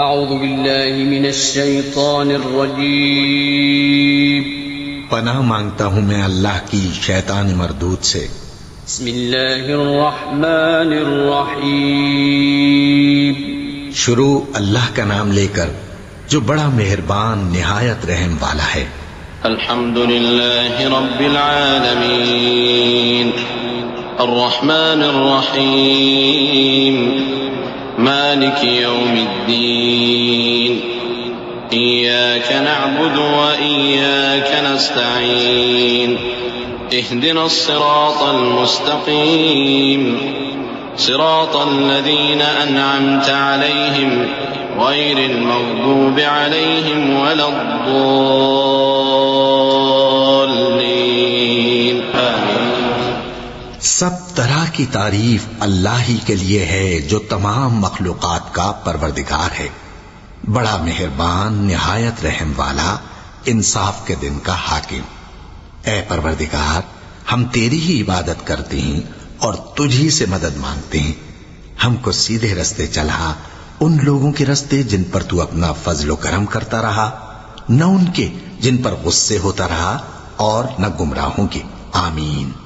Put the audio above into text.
اعوذ باللہ من الشیطان الرجیم پناہ مانگتا ہوں میں اللہ کی شیطان مردود سے۔ بسم اللہ الرحمن الرحیم شروع اللہ کا نام لے کر جو بڑا مہربان نہایت رحم والا ہے۔ الحمد للہ رب العالمین الرحمن الرحیم مالک یوم الدین ایاک نعبد وإیاک نستعین اهدنا الصراط المستقیم صراط الذین انعمت علیہم غیر المغضوب علیہم ولا الضالین آمین۔ سب طرح کی تعریف اللہ ہی کے لیے ہے جو تمام مخلوقات کا پروردگار ہے، بڑا مہربان نہایت رحم والا، انصاف کے دن کا حاکم۔ اے پروردگار، ہم تیری ہی عبادت کرتے ہیں اور تجھی سے مدد مانگتے ہیں، ہم کو سیدھے رستے چلا، ان لوگوں کے رستے جن پر تو اپنا فضل و کرم کرتا رہا، نہ ان کے جن پر غصے ہوتا رہا، اور نہ گمراہوں کے۔ آمین۔